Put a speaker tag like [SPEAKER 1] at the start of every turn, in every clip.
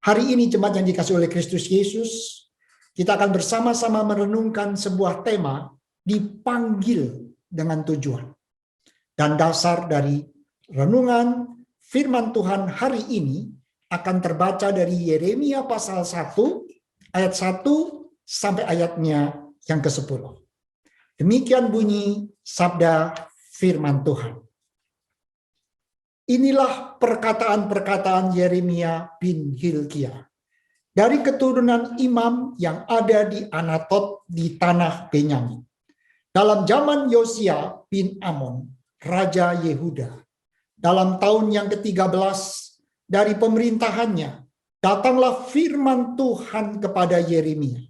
[SPEAKER 1] Hari ini jemaat yang dikasihi oleh Kristus Yesus, kita akan bersama-sama merenungkan sebuah tema dipanggil dengan tujuan. Dan dasar dari renungan firman Tuhan hari ini akan terbaca dari Yeremia pasal 1 ayat 1 sampai ayatnya yang ke-10. Demikian bunyi sabda firman Tuhan. Inilah perkataan-perkataan Yeremia bin Hilkia dari keturunan imam yang ada di Anatot di tanah Benyamin. Dalam zaman Yosia bin Amon, Raja Yehuda, dalam tahun yang ke-13 dari pemerintahannya, datanglah firman Tuhan kepada Yeremia.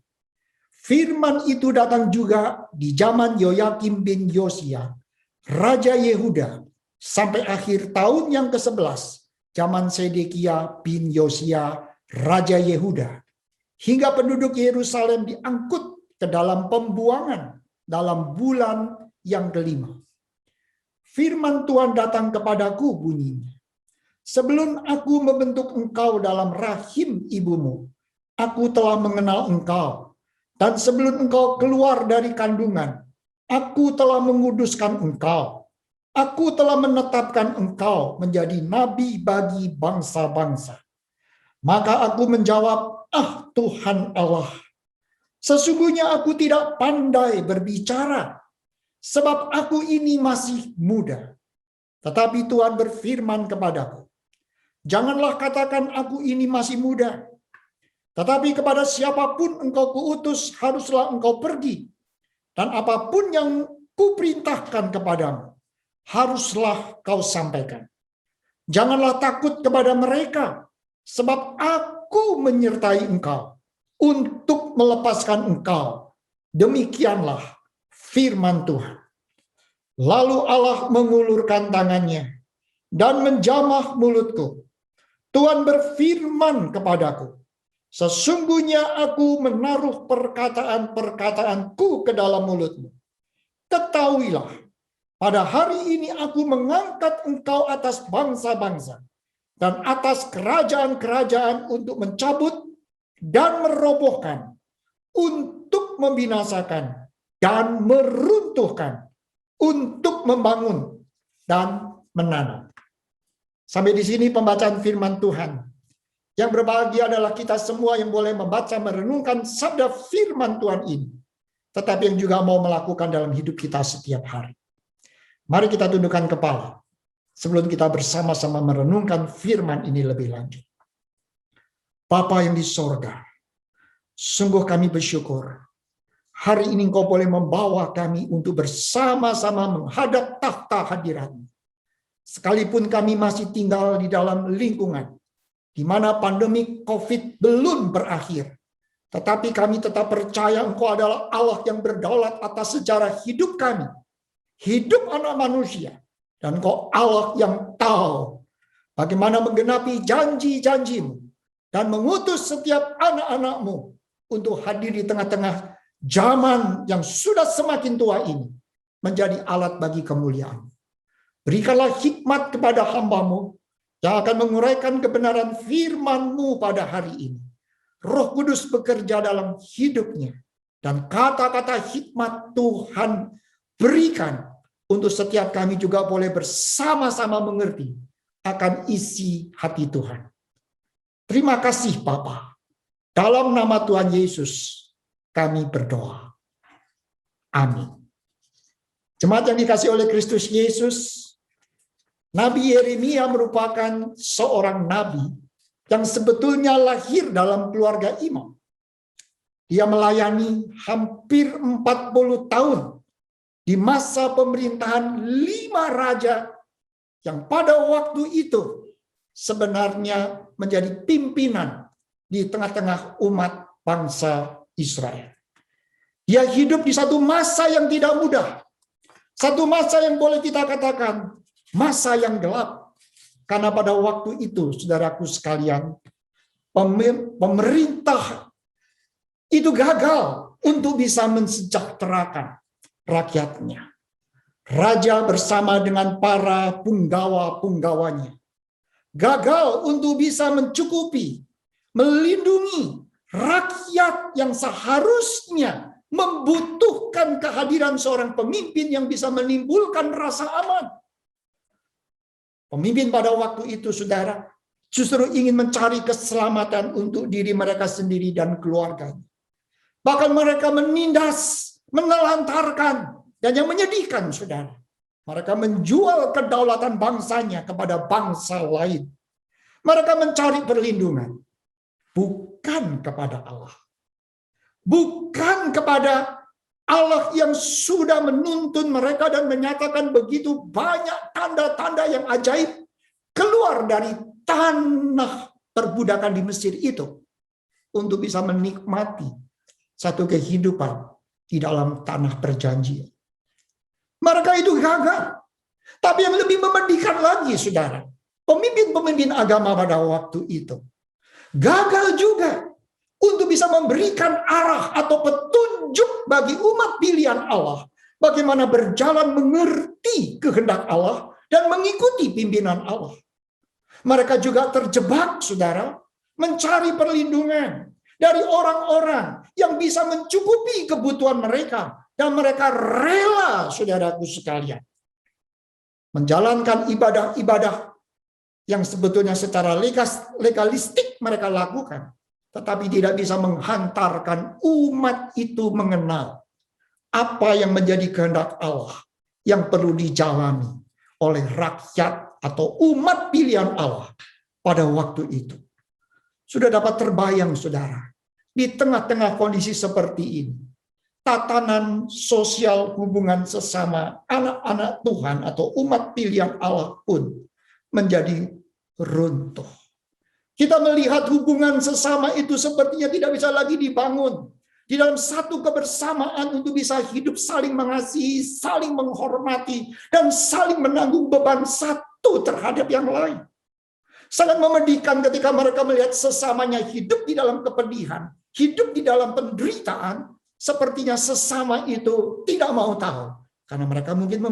[SPEAKER 1] Firman itu datang juga di zaman Yoyakim bin Yosia, Raja Yehuda, sampai akhir tahun yang ke-11, zaman Sedekia bin Yosia, Raja Yehuda, hingga penduduk Yerusalem diangkut ke dalam pembuangan dalam bulan yang ke-5. Firman Tuhan datang kepadaku bunyinya, sebelum aku membentuk engkau dalam rahim ibumu, aku telah mengenal engkau, dan sebelum engkau keluar dari kandungan, aku telah menguduskan engkau. Aku telah menetapkan engkau menjadi nabi bagi bangsa-bangsa. Maka aku menjawab, ah Tuhan Allah, sesungguhnya aku tidak pandai berbicara, sebab aku ini masih muda. Tetapi Tuhan berfirman kepadaku, janganlah katakan aku ini masih muda, tetapi kepada siapapun engkau kuutus haruslah engkau pergi, dan apapun yang kuperintahkan kepadamu, haruslah kau sampaikan. Janganlah takut kepada mereka, sebab aku menyertai engkau untuk melepaskan engkau. Demikianlah firman Tuhan. Lalu Allah mengulurkan tangannya dan menjamah mulutku. Tuhan berfirman kepadaku, sesungguhnya aku menaruh perkataan-perkataanku ke dalam mulutmu. Ketahuilah, pada hari ini aku mengangkat engkau atas bangsa-bangsa dan atas kerajaan-kerajaan untuk mencabut dan merobohkan, untuk membinasakan dan meruntuhkan, untuk membangun dan menanam. Sampai di sini pembacaan firman Tuhan. Yang berbahagia adalah kita semua yang boleh membaca, merenungkan sabda firman Tuhan ini, tetapi yang juga mau melakukan dalam hidup kita setiap hari. Mari kita tundukkan kepala sebelum kita bersama-sama merenungkan firman ini lebih lanjut. Bapa yang di sorga, sungguh kami bersyukur hari ini Engkau boleh membawa kami untuk bersama-sama menghadap takhta hadirat-Mu. Sekalipun kami masih tinggal di dalam lingkungan di mana pandemi COVID belum berakhir, tetapi kami tetap percaya Engkau adalah Allah yang berdaulat atas sejarah hidup kami, hidup anak manusia, dan Engkau Allah yang tahu bagaimana menggenapi janji-janji-Mu dan mengutus setiap anak-anak-Mu untuk hadir di tengah-tengah zaman yang sudah semakin tua ini menjadi alat bagi kemuliaan. Berikanlah hikmat kepada hamba-Mu yang akan menguraikan kebenaran firman-Mu pada hari ini. Roh Kudus bekerja dalam hidupnya, dan kata-kata hikmat Tuhan berikan untuk setiap kami juga boleh bersama-sama mengerti akan isi hati Tuhan. Terima kasih Bapa. Dalam nama Tuhan Yesus kami berdoa. Amin. Jemaat yang dikasihi oleh Kristus Yesus, Nabi Yeremia merupakan seorang nabi yang sebetulnya lahir dalam keluarga imam. Dia melayani hampir 40 tahun di masa pemerintahan 5 raja yang pada waktu itu sebenarnya menjadi pimpinan di tengah-tengah umat bangsa Israel. Dia hidup di satu masa yang tidak mudah. Satu masa yang boleh kita katakan masa yang gelap. Karena pada waktu itu, saudaraku sekalian, pemerintah itu gagal untuk bisa mensejahterakan rakyatnya. Raja bersama dengan para punggawa-punggawanya gagal untuk bisa mencukupi melindungi rakyat yang seharusnya membutuhkan kehadiran seorang pemimpin yang bisa menimbulkan rasa aman. Pemimpin pada waktu itu, saudara, justru ingin mencari keselamatan untuk diri mereka sendiri dan keluarganya. Bahkan mereka menindas, menelantarkan, dan yang menyedihkan, saudara, mereka menjual kedaulatan bangsanya kepada bangsa lain. Mereka mencari perlindungan, bukan kepada Allah. Bukan kepada Allah yang sudah menuntun mereka dan menyatakan begitu banyak tanda-tanda yang ajaib keluar dari tanah perbudakan di Mesir itu untuk bisa menikmati satu kehidupan di dalam tanah perjanjian. Mereka itu gagal. Tapi yang lebih memedihkan lagi, saudara, pemimpin-pemimpin agama pada waktu itu gagal juga untuk bisa memberikan arah atau petunjuk bagi umat pilihan Allah, bagaimana berjalan mengerti kehendak Allah dan mengikuti pimpinan Allah. Mereka juga terjebak, saudara, mencari perlindungan dari orang-orang yang bisa mencukupi kebutuhan mereka, dan mereka rela, saudaraku sekalian, menjalankan ibadah-ibadah yang sebetulnya secara legalistik mereka lakukan, tetapi tidak bisa menghantarkan umat itu mengenal apa yang menjadi kehendak Allah yang perlu dijalani oleh rakyat atau umat pilihan Allah pada waktu itu. Sudah dapat terbayang, saudara, di tengah-tengah kondisi seperti ini, tatanan sosial hubungan sesama anak-anak Tuhan atau umat pilihan Allah pun menjadi runtuh. Kita melihat hubungan sesama itu sepertinya tidak bisa lagi dibangun di dalam satu kebersamaan untuk bisa hidup saling mengasihi, saling menghormati, dan saling menanggung beban satu terhadap yang lain. Sangat memedihkan ketika mereka melihat sesamanya hidup di dalam kepedihan, hidup di dalam penderitaan, sepertinya sesama itu tidak mau tahu. Karena mereka mungkin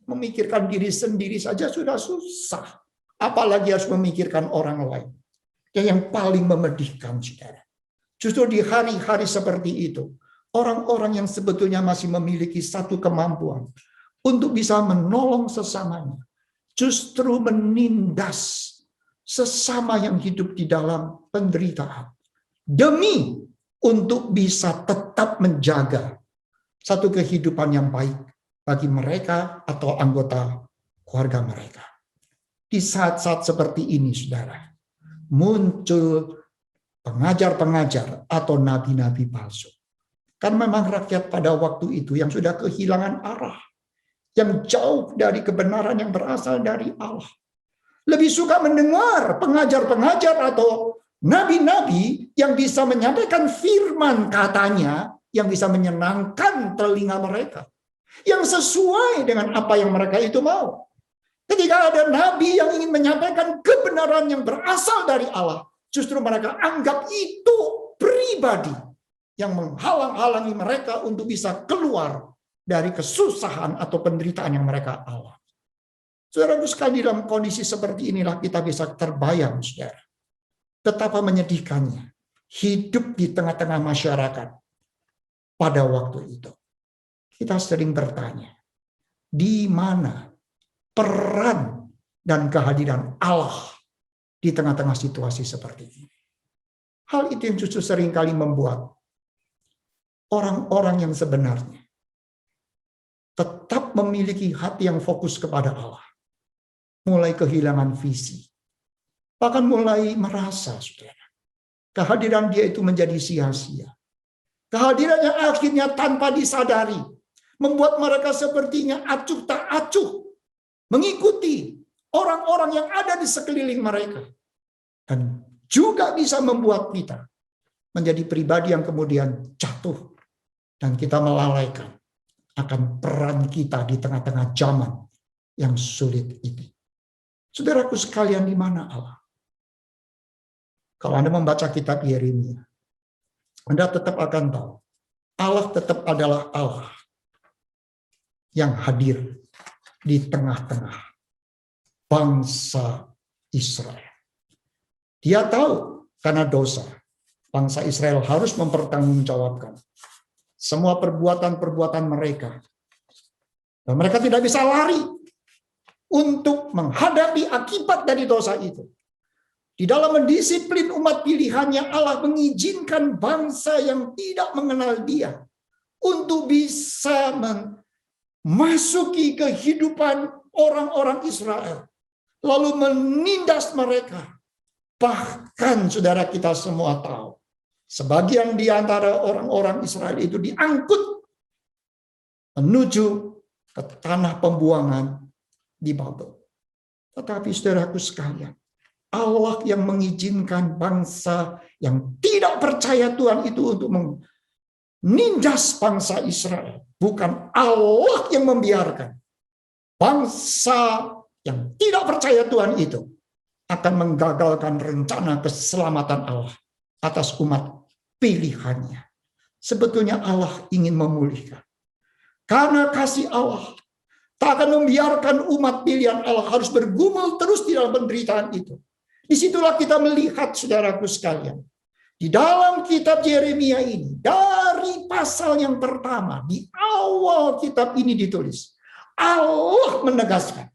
[SPEAKER 1] memikirkan diri sendiri saja sudah susah. Apalagi harus memikirkan orang lain. Dan yang paling memedihkan, saudara, justru di hari-hari seperti itu, orang-orang yang sebetulnya masih memiliki satu kemampuan untuk bisa menolong sesamanya, justru menindas sesama yang hidup di dalam penderitaan, demi untuk bisa tetap menjaga satu kehidupan yang baik bagi mereka atau anggota keluarga mereka. Di saat-saat seperti ini, saudara, muncul pengajar-pengajar atau nabi-nabi palsu. Kan memang rakyat pada waktu itu yang sudah kehilangan arah, yang jauh dari kebenaran yang berasal dari Allah, lebih suka mendengar pengajar-pengajar atau nabi-nabi yang bisa menyampaikan firman katanya, yang bisa menyenangkan telinga mereka, yang sesuai dengan apa yang mereka itu mau. Ketika ada nabi yang ingin menyampaikan kebenaran yang berasal dari Allah, justru mereka anggap itu pribadi yang menghalang-halangi mereka untuk bisa keluar dari kesusahan atau penderitaan yang mereka alami. Saudara, sekali dalam kondisi seperti inilah kita bisa terbayang, saudara, betapa menyedihkannya hidup di tengah-tengah masyarakat pada waktu itu. Kita sering bertanya, di mana peran dan kehadiran Allah di tengah-tengah situasi seperti ini? Hal itu yang justru seringkali membuat orang-orang yang sebenarnya tetap memiliki hati yang fokus kepada Allah mulai kehilangan visi. Bahkan mulai merasa, saudara, kehadiran dia itu menjadi sia-sia. Kehadirannya akhirnya tanpa disadari membuat mereka sepertinya acuh tak acuh mengikuti orang-orang yang ada di sekeliling mereka. Dan juga bisa membuat kita menjadi pribadi yang kemudian jatuh dan kita melalaikan akan peran kita di tengah-tengah zaman yang sulit ini. Saudaraku sekalian, di mana Allah? Kalau Anda membaca kitab Yeremia, Anda tetap akan tahu Allah tetap adalah Allah yang hadir di tengah-tengah bangsa Israel. Dia tahu karena dosa. Bangsa Israel harus mempertanggungjawabkan semua perbuatan-perbuatan mereka. Dan mereka tidak bisa lari untuk menghadapi akibat dari dosa itu. Di dalam mendisiplin umat pilihannya, Allah mengizinkan bangsa yang tidak mengenal Dia untuk bisa memasuki kehidupan orang-orang Israel, lalu menindas mereka. Bahkan saudara, kita semua tahu, sebagian di antara orang-orang Israel itu diangkut menuju ke tanah pembuangan di Babel. Tetapi saudaraku sekalian, Allah yang mengizinkan bangsa yang tidak percaya Tuhan itu untuk menindas bangsa Israel. Bukan Allah yang membiarkan bangsa yang tidak percaya Tuhan itu akan menggagalkan rencana keselamatan Allah atas umat pilihannya. Sebetulnya Allah ingin memulihkan. Karena kasih Allah tak akan membiarkan umat pilihan Allah harus bergumul terus di dalam penderitaan itu. Disitulah kita melihat, saudaraku sekalian, di dalam kitab Yeremia ini, dari pasal yang pertama, di awal kitab ini ditulis, Allah menegaskan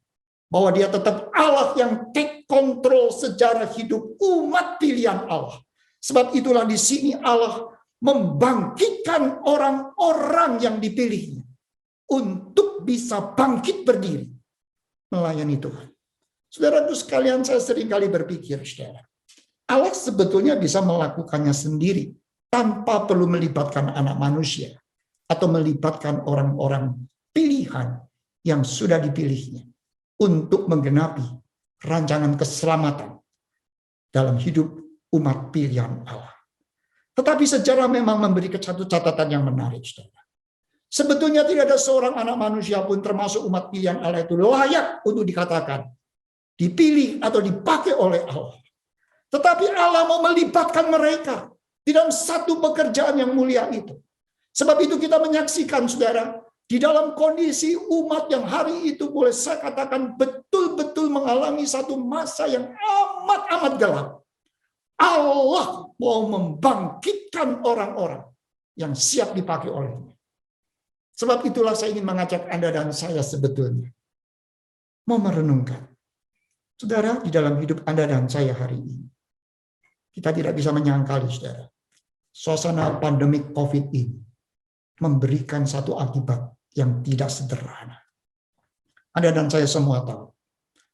[SPEAKER 1] bahwa Dia tetap Allah yang take control sejarah hidup umat pilihan Allah. Sebab itulah di sini Allah membangkitkan orang-orang yang dipilihnya untuk bisa bangkit berdiri melayani Tuhan. Saudaraku sekalian, saya seringkali berpikir, saudara, Allah sebetulnya bisa melakukannya sendiri tanpa perlu melibatkan anak manusia atau melibatkan orang-orang pilihan yang sudah dipilihnya untuk menggenapi rancangan keselamatan dalam hidup umat pilihan Allah. Tetapi sejarah memang memberi satu catatan yang menarik, saudara. Sebetulnya tidak ada seorang anak manusia pun termasuk umat pilihan Allah itu layak untuk dikatakan dipilih atau dipakai oleh Allah. Tetapi Allah mau melibatkan mereka di dalam satu pekerjaan yang mulia itu. Sebab itu kita menyaksikan, saudara, di dalam kondisi umat yang hari itu boleh saya katakan betul-betul mengalami satu masa yang amat-amat gelap. Allah mau membangkitkan orang-orang yang siap dipakai olehnya. Sebab itulah saya ingin mengajak Anda dan saya sebetulnya mau merenungkan. Saudara, di dalam hidup Anda dan saya hari ini, kita tidak bisa menyangkali, saudara, suasana pandemik COVID ini memberikan satu akibat yang tidak sederhana. Anda dan saya semua tahu,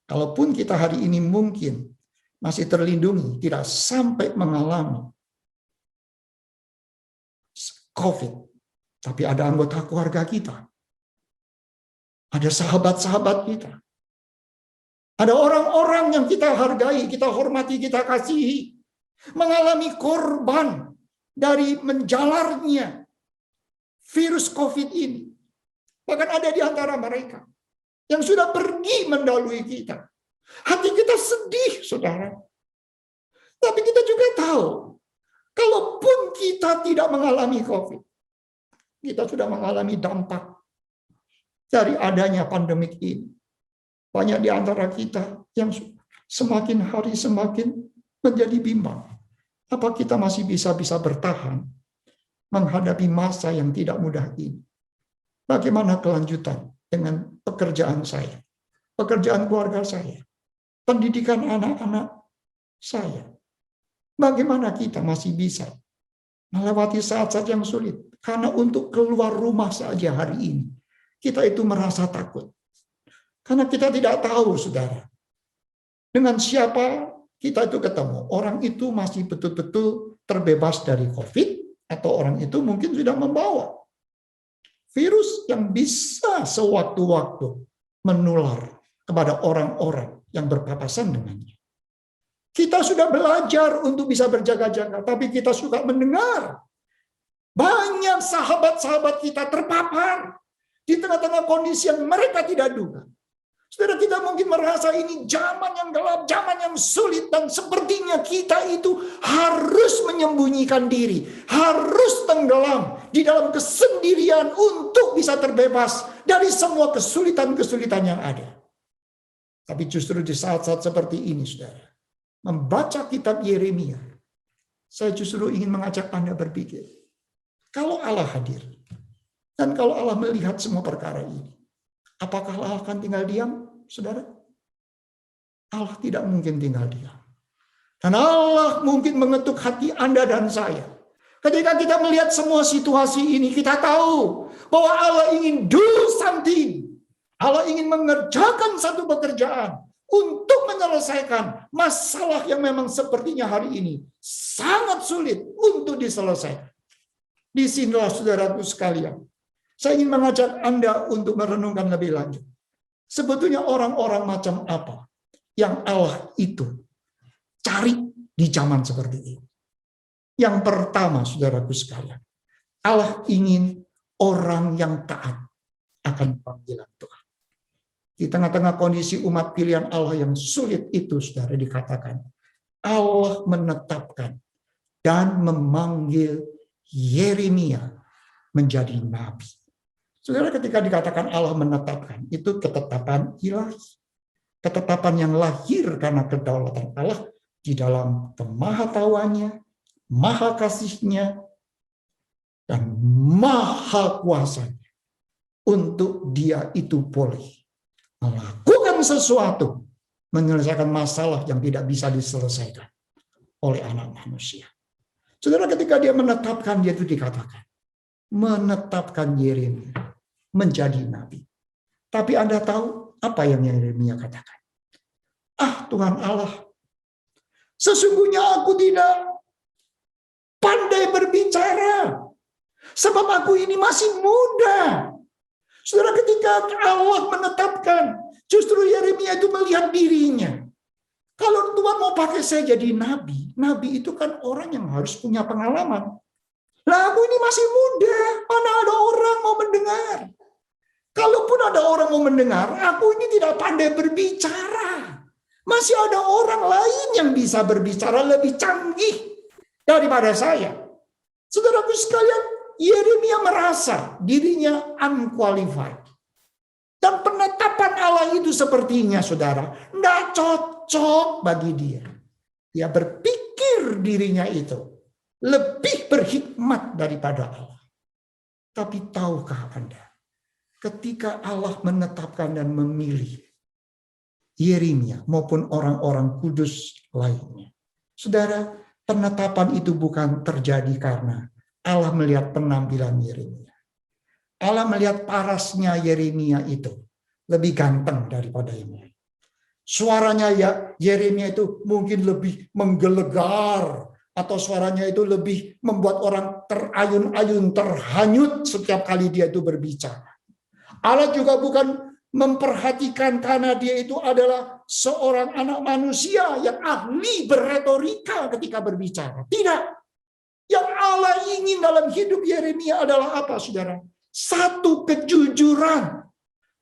[SPEAKER 1] kalaupun kita hari ini mungkin masih terlindungi, tidak sampai mengalami COVID, tapi ada anggota keluarga kita, ada sahabat-sahabat kita, ada orang-orang yang kita hargai, kita hormati, kita kasihi, mengalami korban dari menjalarnya virus COVID ini. Bahkan ada di antara mereka yang sudah pergi mendahului kita. Hati kita sedih, saudara. Tapi kita juga tahu, kalaupun kita tidak mengalami COVID, kita sudah mengalami dampak dari adanya pandemik ini. Banyak di antara kita yang semakin hari semakin menjadi bimbang. Apa kita masih bisa bertahan menghadapi masa yang tidak mudah ini? Bagaimana kelanjutan dengan pekerjaan saya, pekerjaan keluarga saya, pendidikan anak-anak saya? Bagaimana kita masih bisa melewati saat-saat yang sulit? Karena untuk keluar rumah saja hari ini, kita itu merasa takut. Karena kita tidak tahu, saudara, dengan siapa kita itu ketemu. Orang itu masih betul-betul terbebas dari COVID, atau orang itu mungkin sudah membawa virus yang bisa sewaktu-waktu menular kepada orang-orang yang berpapasan dengannya. Kita sudah belajar untuk bisa berjaga-jaga, tapi kita suka mendengar banyak sahabat-sahabat kita terpapar di tengah-tengah kondisi yang mereka tidak duga. Saudara, kita mungkin merasa ini zaman yang gelap, zaman yang sulit, dan sepertinya kita itu harus menyembunyikan diri, harus tenggelam di dalam kesendirian untuk bisa terbebas dari semua kesulitan-kesulitan yang ada. Tapi justru di saat-saat seperti ini, saudara, membaca kitab Yeremia Saya justru ingin mengajak Anda berpikir, kalau Allah hadir, dan kalau Allah melihat semua perkara ini, apakah Allah akan tinggal diam, saudara? Allah tidak mungkin tinggal diam. Dan Allah mungkin mengetuk hati Anda dan saya. Ketika kita melihat semua situasi ini, kita tahu bahwa Allah ingin do something. Allah ingin mengerjakan satu pekerjaan untuk menyelesaikan masalah yang memang sepertinya hari ini sangat sulit untuk diselesaikan. Disinilah saudaraku sekalian, saya ingin mengajak Anda untuk merenungkan lebih lanjut. Sebetulnya orang-orang macam apa yang Allah itu cari di zaman seperti ini? Yang pertama, saudaraku sekalian, Allah ingin orang yang taat akan panggilan Tuhan. Di tengah-tengah kondisi umat pilihan Allah yang sulit itu, saudara, dikatakan Allah menetapkan dan memanggil Yeremia menjadi nabi. Saudara, ketika dikatakan Allah menetapkan, itu ketetapan ilahi. Ketetapan yang lahir karena kedaulatan Allah di dalam kemahatauannya, maha kasihnya, dan maha kuasanya untuk dia itu boleh melakukan sesuatu, menyelesaikan masalah yang tidak bisa diselesaikan oleh anak manusia. Saudara, ketika dia menetapkan, dia itu dikatakan menetapkan Yeremia menjadi nabi. Tapi Anda tahu apa yang Yeremia katakan? Tuhan Allah, sesungguhnya aku tidak pandai berbicara, sebab aku ini masih muda. Saudara, ketika Allah menetapkan, justru Yeremia itu melihat dirinya. Kalau Tuhan mau pakai saya jadi nabi, nabi itu kan orang yang harus punya pengalaman. Lah aku ini masih muda, mana ada orang mau mendengar. Kalaupun ada orang mau mendengar, aku ini tidak pandai berbicara. Masih ada orang lain yang bisa berbicara lebih canggih daripada saya. Saudaraku sekalian, Yeremia merasa dirinya unqualified. Dan penetapan Allah itu sepertinya, saudara, tidak cocok bagi dia. Dia berpikir dirinya itu lebih berhikmat daripada Allah. Tapi tahukah Anda, ketika Allah menetapkan dan memilih Yeremia maupun orang-orang kudus lainnya, saudara, penetapan itu bukan terjadi karena Allah melihat penampilan Yeremia. Allah melihat parasnya Yeremia itu lebih ganteng daripada yang lain. Suaranya Yeremia itu mungkin lebih menggelegar, atau suaranya itu lebih membuat orang terayun-ayun, terhanyut setiap kali dia itu berbicara. Allah juga bukan memperhatikan karena dia itu adalah seorang anak manusia yang ahli berretorika ketika berbicara. Tidak. Yang Allah ingin dalam hidup Yeremia adalah apa, saudara? Satu kejujuran,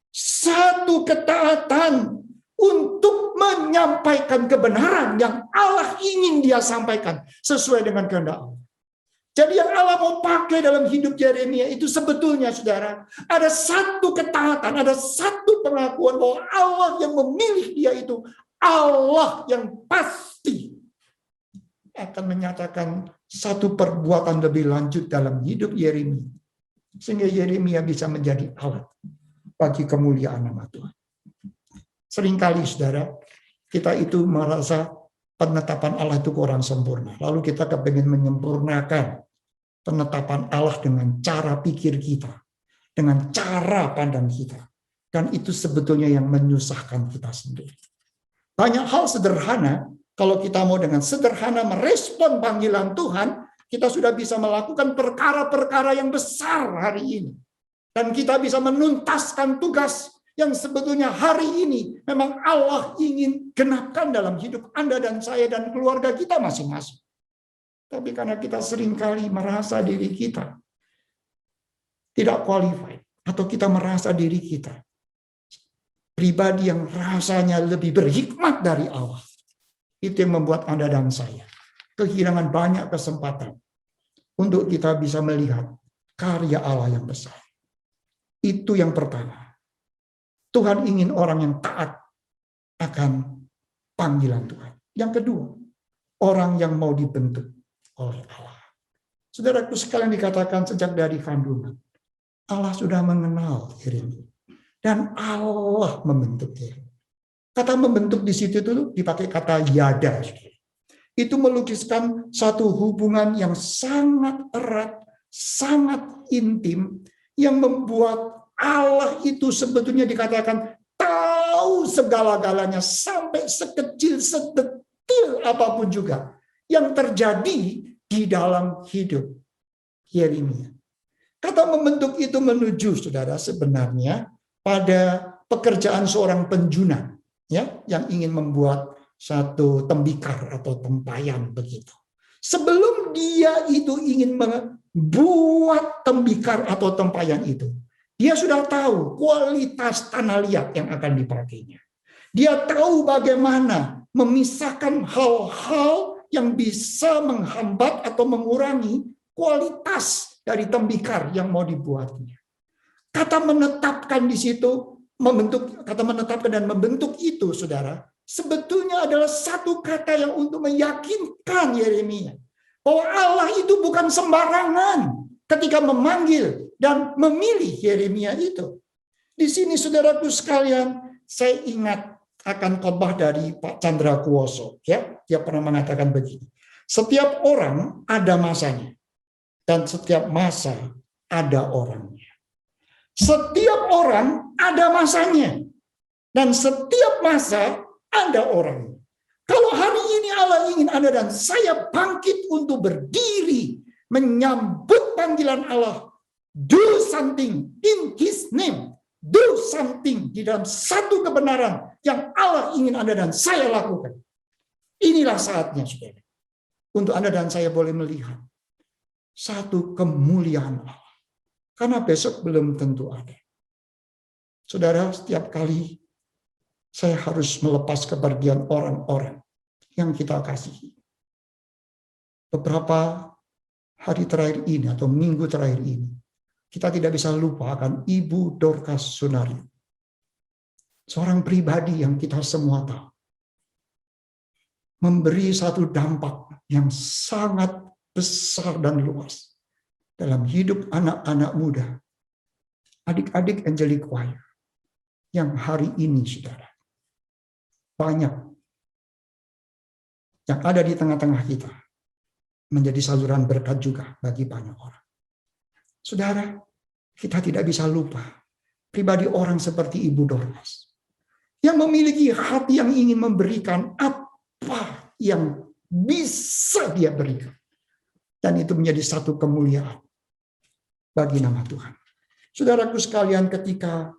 [SPEAKER 1] satu ketaatan untuk menyampaikan kebenaran yang Allah ingin dia sampaikan sesuai dengan kehendak Allah. Jadi yang Allah mau pakai dalam hidup Yeremia itu sebetulnya, saudara, ada satu ketaatan, ada satu pengakuan bahwa Allah yang memilih dia itu Allah yang pasti akan menyatakan satu perbuatan lebih lanjut dalam hidup Yeremia, sehingga Yeremia bisa menjadi alat bagi kemuliaan nama Tuhan. Seringkali, saudara, kita itu merasa penetapan Allah itu kurang sempurna. Lalu kita kepengen menyempurnakan penetapan Allah dengan cara pikir kita, dengan cara pandang kita. Dan itu sebetulnya yang menyusahkan kita sendiri. Banyak hal sederhana, kalau kita mau dengan sederhana merespon panggilan Tuhan, kita sudah bisa melakukan perkara-perkara yang besar hari ini. Dan kita bisa menuntaskan tugas yang sebetulnya hari ini memang Allah ingin genapkan dalam hidup Anda dan saya dan keluarga kita masing-masing. Tapi karena kita seringkali merasa diri kita tidak qualified, atau kita merasa diri kita pribadi yang rasanya lebih berhikmat dari Allah, itu yang membuat Anda dan saya kehilangan banyak kesempatan untuk kita bisa melihat karya Allah yang besar. Itu yang pertama. Tuhan ingin orang yang taat akan panggilan Tuhan. Yang kedua, orang yang mau dibentuk oleh Allah. Saudaraku sekalian, dikatakan sejak dari kandungan, Allah sudah mengenal Yeremia. Dan Allah membentuk Yeremia. Kata membentuk di situ itu dipakai kata yada. Itu melukiskan satu hubungan yang sangat erat, sangat intim, yang membuat Allah itu sebetulnya dikatakan tahu segala-galanya, sampai sekecil, sedetil apapun juga yang terjadi di dalam hidup Yeremia. Kata membentuk itu menuju, saudara, sebenarnya pada pekerjaan seorang penjuna, ya, yang ingin membuat satu tembikar atau tempayan begitu. Sebelum dia itu ingin membuat tembikar atau tempayan itu, dia sudah tahu kualitas tanah liat yang akan dipakainya. Dia tahu bagaimana memisahkan hal-hal yang bisa menghambat atau mengurangi kualitas dari tembikar yang mau dibuatnya. Kata menetapkan di situ, membentuk, kata menetapkan dan membentuk itu, saudara, sebetulnya adalah satu kata yang untuk meyakinkan Yeremia bahwa Allah itu bukan sembarangan ketika memanggil dan memilih Yeremia itu. Di sini, saudaraku sekalian, saya ingat akan khotbah dari Pak Chandra Kuoso, ya, dia pernah mengatakan begini: setiap orang ada masanya, dan setiap masa ada orangnya. Setiap orang ada masanya, dan setiap masa ada orangnya. Kalau hari ini Allah ingin Anda dan saya bangkit untuk berdiri menyambut panggilan Allah, do something in His name. Do something di dalam satu kebenaran yang Allah ingin Anda dan saya lakukan. Inilah saatnya, saudara, untuk Anda dan saya boleh melihat satu kemuliaan Allah. Karena besok belum tentu ada. Saudara, setiap kali saya harus melepas kepergian orang-orang yang kita kasihi. Beberapa hari terakhir ini atau minggu terakhir ini, kita tidak bisa lupa akan Ibu Dorcas Sunaryo. Seorang pribadi yang kita semua tahu. Memberi satu dampak yang sangat besar dan luas dalam hidup anak-anak muda, adik-adik Angelic Choir, yang hari ini, saudara, banyak yang ada di tengah-tengah kita menjadi saluran berkat juga bagi banyak orang. Saudara, kita tidak bisa lupa pribadi orang seperti Ibu Dorcas yang memiliki hati yang ingin memberikan apa yang bisa dia berikan. Dan itu menjadi satu kemuliaan bagi nama Tuhan. Saudaraku sekalian, ketika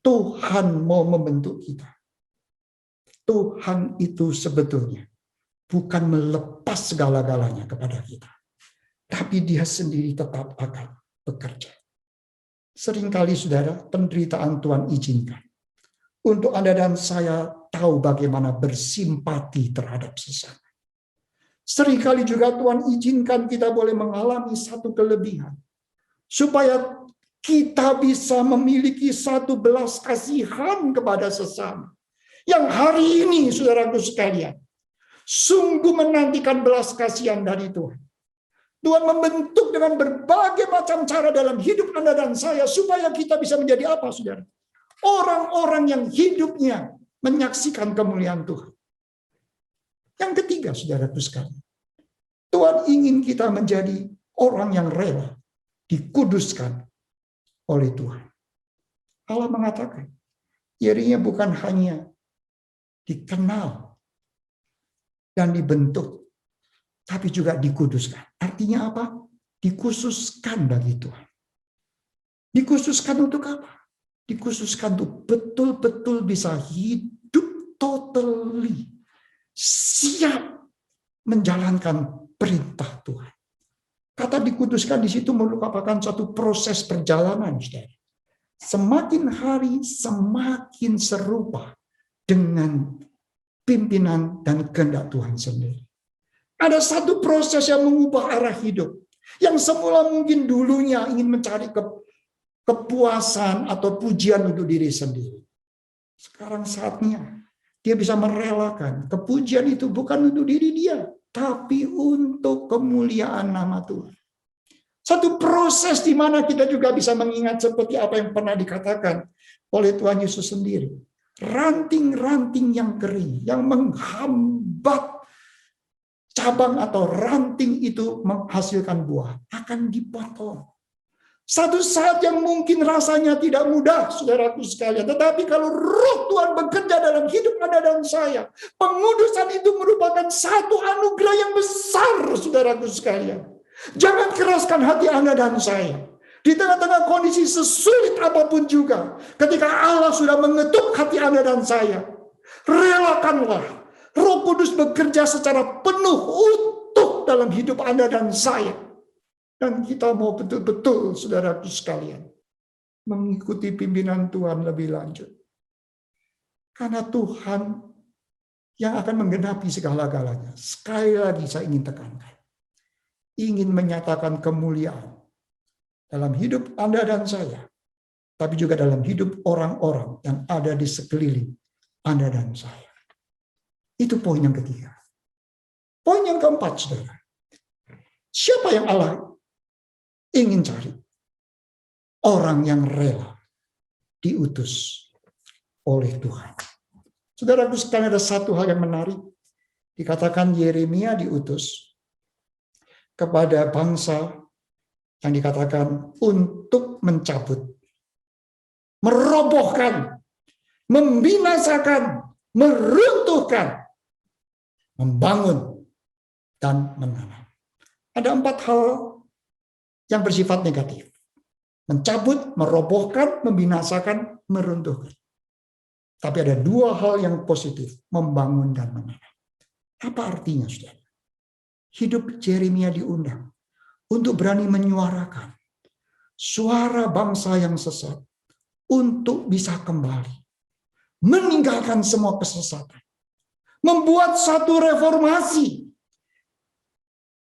[SPEAKER 1] Tuhan mau membentuk kita, Tuhan itu sebetulnya bukan melepas segala-galanya kepada kita, tapi Dia sendiri tetap akan bekerja. Seringkali, saudara, penderitaan Tuhan izinkan untuk Anda dan saya tahu bagaimana bersimpati terhadap sesama. Seringkali juga Tuhan izinkan kita boleh mengalami satu kelebihan, supaya kita bisa memiliki satu belas kasihan kepada sesama. Yang hari ini, saudaraku sekalian, sungguh menantikan belas kasihan dari Tuhan. Tuhan membentuk dengan berbagai macam cara dalam hidup Anda dan saya, supaya kita bisa menjadi apa, saudara? Orang-orang yang hidupnya menyaksikan kemuliaan Tuhan. Yang ketiga, saudaraku sekalian, Tuhan ingin kita menjadi orang yang rela dikuduskan oleh Tuhan. Allah mengatakan, Yeremia bukan hanya dikenal dan dibentuk, tapi juga dikuduskan. Artinya apa? Dikhususkan bagi Tuhan. Dikhususkan untuk apa? Dikhususkan untuk betul-betul bisa hidup totally siap menjalankan perintah Tuhan. Kata dikuduskan di situ merupakan suatu proses perjalanan, saudara. Semakin hari semakin serupa dengan pimpinan dan kehendak Tuhan sendiri. Ada satu proses yang mengubah arah hidup. Yang semula mungkin dulunya ingin mencari kepuasan atau pujian untuk diri sendiri. Sekarang saatnya Dia bisa merelakan. Kepujian itu bukan untuk diri dia, tapi untuk kemuliaan nama Tuhan. Satu proses di mana kita juga bisa mengingat seperti apa yang pernah dikatakan oleh Tuhan Yesus sendiri. Ranting-ranting yang kering, yang menghambat cabang atau ranting itu menghasilkan buah, akan dipotong. Satu saat yang mungkin rasanya tidak mudah, saudaraku sekalian. Tetapi kalau roh Tuhan bekerja dalam hidup Anda dan saya, pengudusan itu merupakan satu anugerah yang besar, saudaraku sekalian. Jangan keraskan hati Anda dan saya. Di tengah-tengah kondisi sesulit apapun juga, ketika Allah sudah mengetuk hati Anda dan saya, relakanlah Roh Kudus bekerja secara penuh utuh dalam hidup Anda dan saya. Dan kita mau betul-betul, saudaraku sekalian, mengikuti pimpinan Tuhan lebih lanjut. Karena Tuhan yang akan menggenapi segala-galanya. Sekali lagi saya ingin tekankan. Ingin menyatakan kemuliaan dalam hidup Anda dan saya. Tapi juga dalam hidup orang-orang yang ada di sekeliling Anda dan saya. Itu poin yang ketiga. Poin yang keempat, saudara. Siapa yang Allah ingin cari? Orang yang rela diutus oleh Tuhan. Saudaraku sekalian, ada satu hal yang menarik. Dikatakan Yeremia diutus kepada bangsa yang dikatakan untuk mencabut, merobohkan, membinasakan, meruntuhkan, membangun, dan menanam. Ada 4 hal yang bersifat negatif. Mencabut, merobohkan, membinasakan, meruntuhkan. Tapi ada 2 hal yang positif, membangun dan menanam. Apa artinya, saudara? Hidup Yeremia diundang untuk berani menyuarakan suara bangsa yang sesat untuk bisa kembali, meninggalkan semua kesesatan, membuat satu reformasi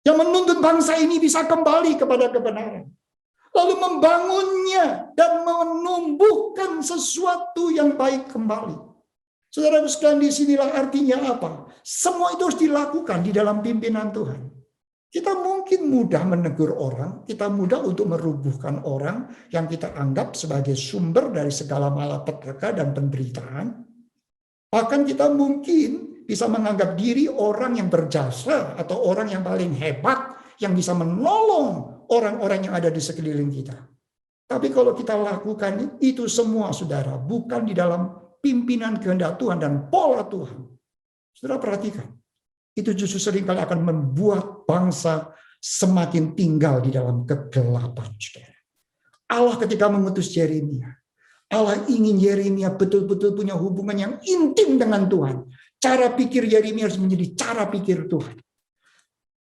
[SPEAKER 1] yang menuntut bangsa ini bisa kembali kepada kebenaran. Lalu membangunnya dan menumbuhkan sesuatu yang baik kembali. Saudara sekalian, disinilah artinya apa? Semua itu harus dilakukan di dalam pimpinan Tuhan. Kita mungkin mudah menegur orang, kita mudah untuk merubuhkan orang yang kita anggap sebagai sumber dari segala malapetaka dan penderitaan. Bahkan kita mungkin bisa menganggap diri orang yang berjasa atau orang yang paling hebat yang bisa menolong orang-orang yang ada di sekeliling kita. Tapi kalau kita lakukan itu semua, saudara, bukan di dalam pimpinan kehendak Tuhan dan pola Tuhan. Saudara perhatikan, itu justru seringkali akan membuat bangsa semakin tinggal di dalam kegelapan, saudara. Allah ketika mengutus Yeremia, Allah ingin Yeremia betul-betul punya hubungan yang intim dengan Tuhan. Cara pikir Yeremia harus menjadi cara pikir Tuhan.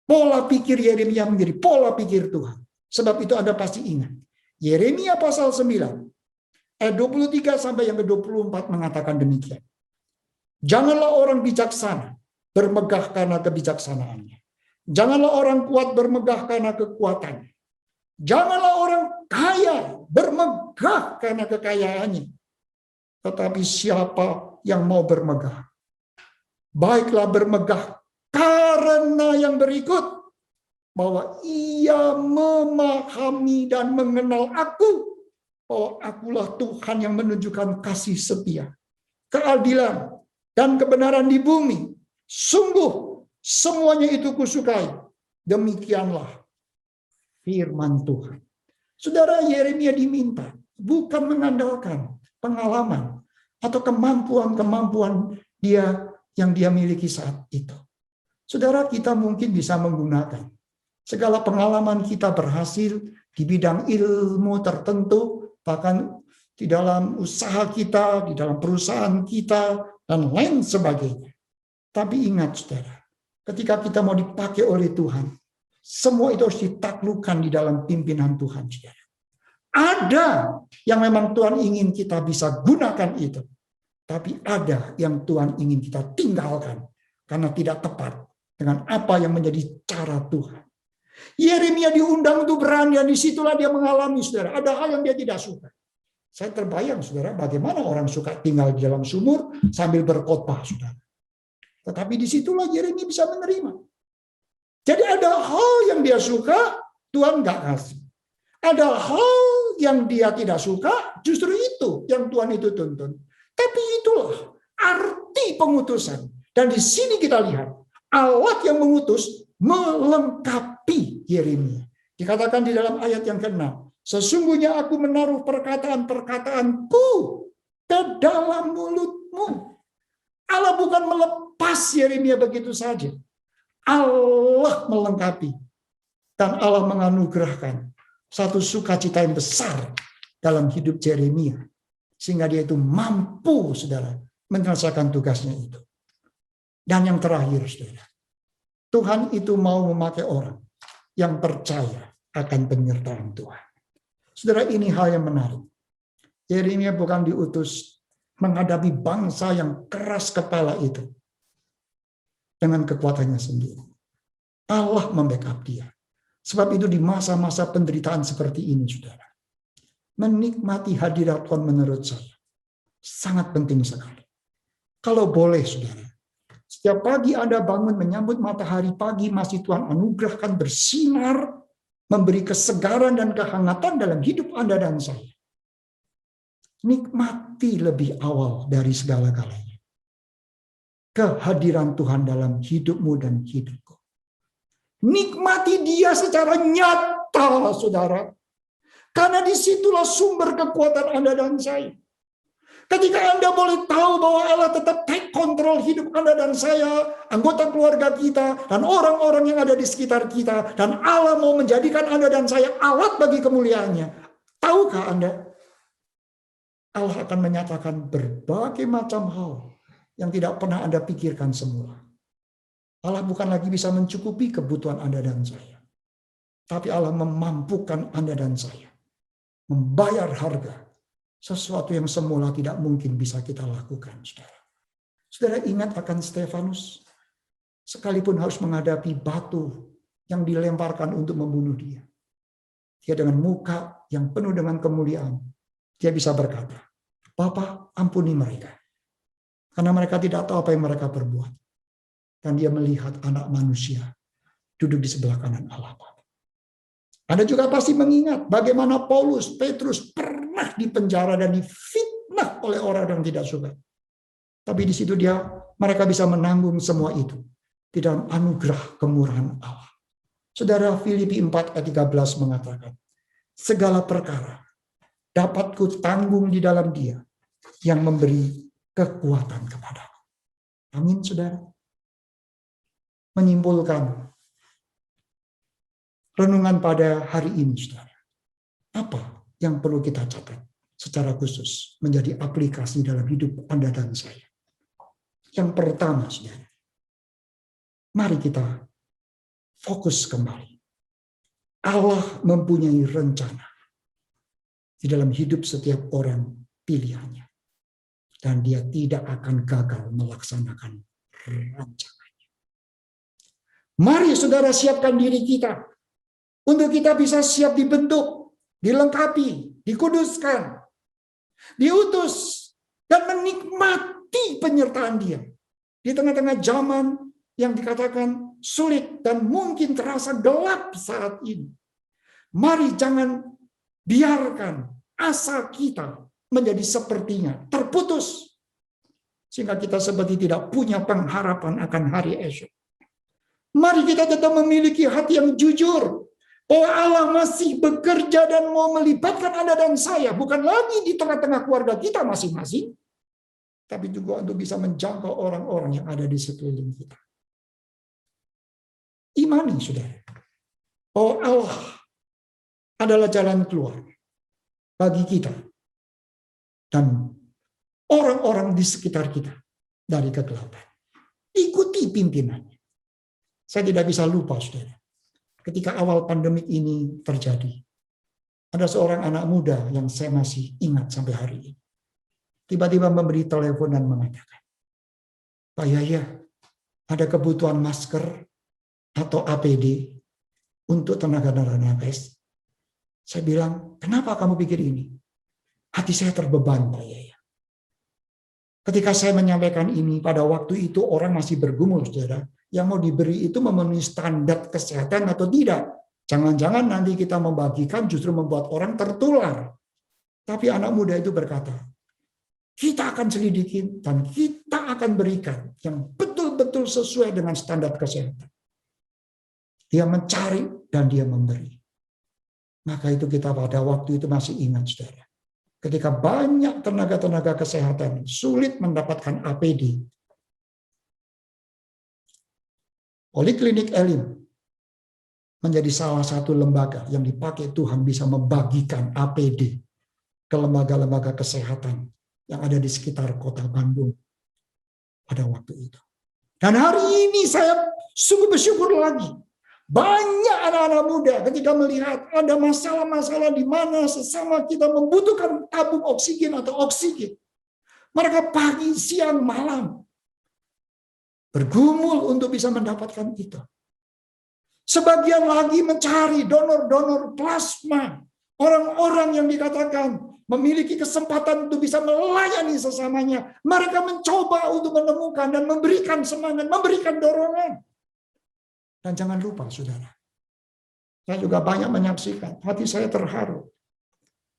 [SPEAKER 1] Pola pikir Yeremia menjadi pola pikir Tuhan. Sebab itu Anda pasti ingat. Yeremia pasal 9, ayat 23 sampai yang ke-24 mengatakan demikian. Janganlah orang bijaksana bermegah karena kebijaksanaannya. Janganlah orang kuat bermegah karena kekuatannya. Janganlah orang kaya bermegah karena kekayaannya. Tetapi siapa yang mau bermegah, baiklah bermegah karena yang berikut, bahwa ia memahami dan mengenal aku, bahwa akulah Tuhan yang menunjukkan kasih setia, keadilan, dan kebenaran di bumi. Sungguh semuanya itu kusukai. Demikianlah firman Tuhan. Saudara, Yeremia diminta bukan mengandalkan pengalaman atau kemampuan-kemampuan dia yang dia miliki saat itu. Saudara, kita mungkin bisa menggunakan segala pengalaman kita berhasil di bidang ilmu tertentu, bahkan di dalam usaha kita, di dalam perusahaan kita, dan lain sebagainya. Tapi ingat, saudara, ketika kita mau dipakai oleh Tuhan, semua itu harus ditaklukkan di dalam pimpinan Tuhan, saudara. Ada yang memang Tuhan ingin kita bisa gunakan itu. Tapi ada yang Tuhan ingin kita tinggalkan karena tidak tepat dengan apa yang menjadi cara Tuhan. Yeremia diundang untuk berani, dan disitulah dia mengalami, saudara, ada hal yang dia tidak suka. Saya terbayang, saudara, bagaimana orang suka tinggal di dalam sumur sambil berkhotbah, saudara. Tetapi disitulah Yeremia bisa menerima. Jadi ada hal yang dia suka, Tuhan nggak kasih. Ada hal yang dia tidak suka, justru itu yang Tuhan itu tuntun. Tapi itulah arti pengutusan. Dan di sini kita lihat, alat yang mengutus melengkapi Yeremia. Dikatakan di dalam ayat yang ke-6, sesungguhnya aku menaruh perkataan-perkataanku ke dalam mulutmu. Allah bukan melepas Yeremia begitu saja. Allah melengkapi. Dan Allah menganugerahkan satu sukacita yang besar dalam hidup Yeremia. Sehingga dia itu mampu, saudara, menyelesaikan tugasnya itu. Dan yang terakhir, saudara, Tuhan itu mau memakai orang yang percaya akan penyertaan Tuhan. Saudara, ini hal yang menarik. Yeremia bukan diutus menghadapi bangsa yang keras kepala itu dengan kekuatannya sendiri. Allah membackup dia. Sebab itu di masa-masa penderitaan seperti ini, saudara, menikmati hadirat Tuhan menurut saya sangat penting sekali. Kalau boleh, saudara, setiap pagi Anda bangun menyambut matahari pagi, masih Tuhan anugerahkan bersinar, memberi kesegaran dan kehangatan dalam hidup Anda dan saya. Nikmati lebih awal dari segala-galanya kehadiran Tuhan dalam hidupmu dan hidupku. Nikmati dia secara nyata, saudara. Karena disitulah sumber kekuatan Anda dan saya. Ketika Anda boleh tahu bahwa Allah tetap take control hidup Anda dan saya, anggota keluarga kita, dan orang-orang yang ada di sekitar kita, dan Allah mau menjadikan Anda dan saya alat bagi kemuliaannya. Tahukah Anda? Allah akan menyatakan berbagai macam hal yang tidak pernah Anda pikirkan semula. Allah bukan lagi bisa mencukupi kebutuhan Anda dan saya. Tapi Allah memampukan Anda dan saya membayar harga sesuatu yang semula tidak mungkin bisa kita lakukan, saudara. Saudara ingat akan Stefanus? Sekalipun harus menghadapi batu yang dilemparkan untuk membunuh dia. Dia dengan muka yang penuh dengan kemuliaan. Dia bisa berkata, Bapa, ampuni mereka. Karena mereka tidak tahu apa yang mereka perbuat. Dan dia melihat anak manusia duduk di sebelah kanan Allah. Anda juga pasti mengingat bagaimana Paulus, Petrus pernah dipenjara dan difitnah oleh orang yang tidak suka. Tapi di situ mereka bisa menanggung semua itu di dalam anugerah kemurahan Allah. Saudara, Filipi 4 ayat 13 mengatakan, segala perkara dapat ku tanggung di dalam Dia yang memberi kekuatan kepadaku. Amin, saudara. Menyimpulkan renungan pada hari ini, saudara. Apa yang perlu kita catat secara khusus menjadi aplikasi dalam hidup Anda dan saya? Yang pertama, saudara, mari kita fokus kembali. Allah mempunyai rencana di dalam hidup setiap orang pilihannya. Dan dia tidak akan gagal melaksanakan rancangannya. Mari saudara siapkan diri kita untuk kita bisa siap dibentuk, dilengkapi, dikuduskan, diutus, dan menikmati penyertaan dia. Di tengah-tengah zaman yang dikatakan sulit dan mungkin terasa gelap saat ini. Mari jangan biarkan asa kita menjadi sepertinya terputus. Sehingga kita seperti tidak punya pengharapan akan hari esok. Mari kita tetap memiliki hati yang jujur. Bahwa Allah masih bekerja dan mau melibatkan Anda dan saya. Bukan lagi di tengah-tengah keluarga kita masing-masing. Tapi juga untuk bisa menjangkau orang-orang yang ada di sekeliling kita. Imani, saudara. Oh, Allah adalah jalan keluar bagi kita dan orang-orang di sekitar kita dari kegelapan. Ikuti pimpinannya. Saya tidak bisa lupa, saudara. Ketika awal pandemik ini terjadi, ada seorang anak muda yang saya masih ingat sampai hari ini. Tiba-tiba memberi telepon dan mengatakan, Pak Yaya, ada kebutuhan masker atau APD untuk tenaga nakes. Saya bilang, kenapa kamu pikir ini? Hati saya terbeban, Pak Yaya. Ketika saya menyampaikan ini, pada waktu itu orang masih bergumul, saudara. Yang mau diberi itu memenuhi standar kesehatan atau tidak. Jangan-jangan nanti kita membagikan justru membuat orang tertular. Tapi anak muda itu berkata, kita akan selidiki dan kita akan berikan yang betul-betul sesuai dengan standar kesehatan. Dia mencari dan dia memberi. Maka itu kita pada waktu itu masih ingat, saudara. Ketika banyak tenaga-tenaga kesehatan sulit mendapatkan APD, Poliklinik Elim menjadi salah satu lembaga yang dipakai Tuhan bisa membagikan APD ke lembaga-lembaga kesehatan yang ada di sekitar kota Bandung pada waktu itu. Dan hari ini saya sungguh bersyukur lagi. Banyak anak-anak muda ketika melihat ada masalah-masalah di mana sesama kita membutuhkan tabung oksigen atau oksigen. Mereka pagi, siang, malam bergumul untuk bisa mendapatkan itu. Sebagian lagi mencari donor-donor plasma. Orang-orang yang dikatakan memiliki kesempatan untuk bisa melayani sesamanya. Mereka mencoba untuk menemukan dan memberikan semangat, memberikan dorongan. Dan jangan lupa, saudara, saya juga banyak menyaksikan, hati saya terharu.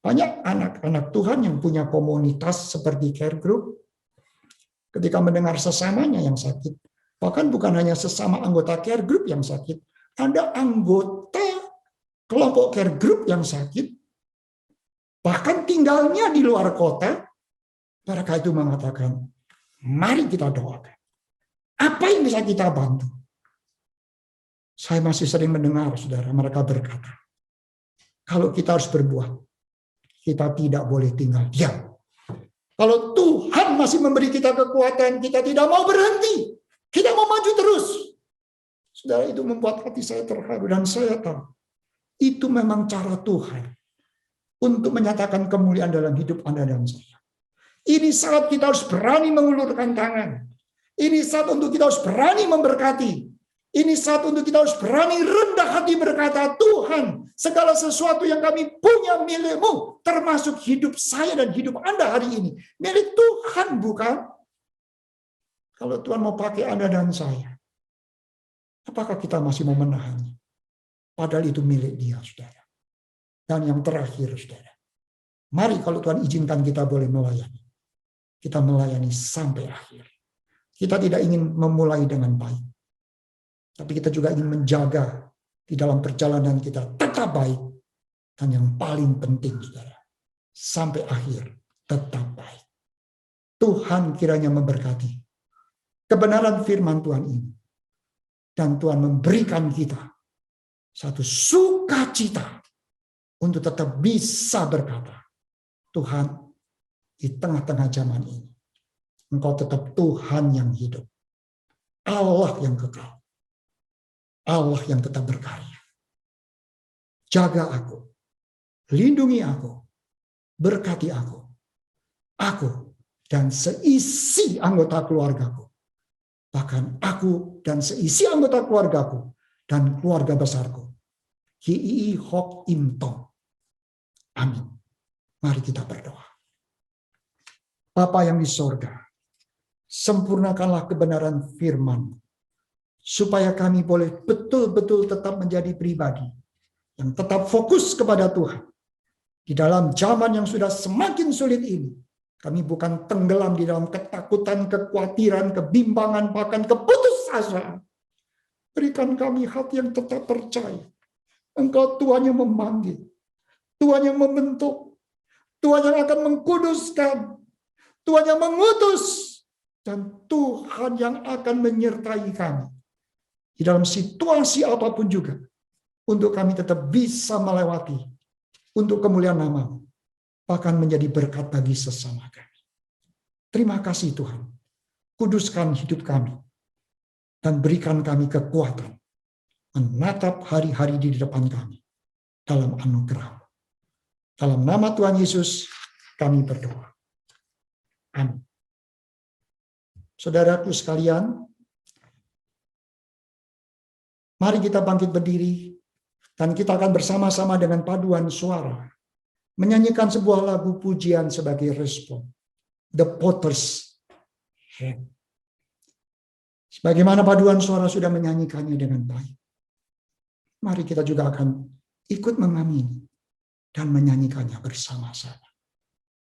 [SPEAKER 1] Banyak anak-anak Tuhan yang punya komunitas seperti care group, ketika mendengar sesamanya yang sakit, bahkan bukan hanya sesama anggota care group yang sakit, ada anggota kelompok care group yang sakit, bahkan tinggalnya di luar kota, mereka itu mengatakan, mari kita doakan. Apa yang bisa kita bantu? Saya masih sering mendengar, saudara, mereka berkata, kalau kita harus berbuat, kita tidak boleh tinggal diam. Kalau Tuhan masih memberi kita kekuatan, kita tidak mau berhenti. Kita mau maju terus. Saudara, itu membuat hati saya terharu. Dan saya tahu, itu memang cara Tuhan untuk menyatakan kemuliaan dalam hidup Anda dan saya. Ini saat kita harus berani mengulurkan tangan. Ini saat untuk kita harus berani memberkati. Ini saat untuk kita harus berani rendah hati berkata, Tuhan, segala sesuatu yang kami punya milik-Mu, termasuk hidup saya dan hidup Anda hari ini. Milik Tuhan, bukan? Kalau Tuhan mau pakai Anda dan saya, apakah kita masih mau menahannya? Padahal itu milik Dia, saudara. Dan yang terakhir, saudara, mari kalau Tuhan izinkan kita boleh melayani. Kita melayani sampai akhir. Kita tidak ingin memulai dengan baik. Tapi kita juga ingin menjaga di dalam perjalanan kita tetap baik. Dan yang paling penting, saudara, sampai akhir tetap baik. Tuhan kiranya memberkati kebenaran firman Tuhan ini. Dan Tuhan memberikan kita satu sukacita untuk tetap bisa berkata, Tuhan, di tengah-tengah zaman ini, Engkau tetap Tuhan yang hidup. Allah yang kekal. Allah yang tetap berkarya. Jaga aku. Lindungi aku. Berkati aku. Aku dan seisi anggota keluargaku. Bahkan aku dan seisi anggota keluargaku dan keluarga besarku. Hii Hok Im Tong. Amin. Mari kita berdoa. Bapa yang di sorga, sempurnakanlah kebenaran firman, supaya kami boleh betul-betul tetap menjadi pribadi yang tetap fokus kepada Tuhan. Di dalam zaman yang sudah semakin sulit ini, kami bukan tenggelam di dalam ketakutan, kekhawatiran, kebimbangan, bahkan keputusasaan. Berikan kami hati yang tetap percaya. Engkau Tuhan yang memanggil, Tuhan yang membentuk, Tuhan yang akan mengkuduskan, Tuhan yang mengutus, dan Tuhan yang akan menyertai kami di dalam situasi apapun juga, untuk kami tetap bisa melewati untuk kemuliaan nama-Mu, bahkan menjadi berkat bagi sesama kami. Terima kasih Tuhan, kuduskan hidup kami, dan berikan kami kekuatan menatap hari-hari di depan kami dalam anugerah-Mu. Dalam nama Tuhan Yesus kami berdoa. Amin. Saudaraku sekalian, mari kita bangkit berdiri dan kita akan bersama-sama dengan paduan suara menyanyikan sebuah lagu pujian sebagai respon. The Potter's Hand. Sebagaimana paduan suara sudah menyanyikannya dengan baik, mari kita juga akan ikut mengamini dan menyanyikannya bersama-sama.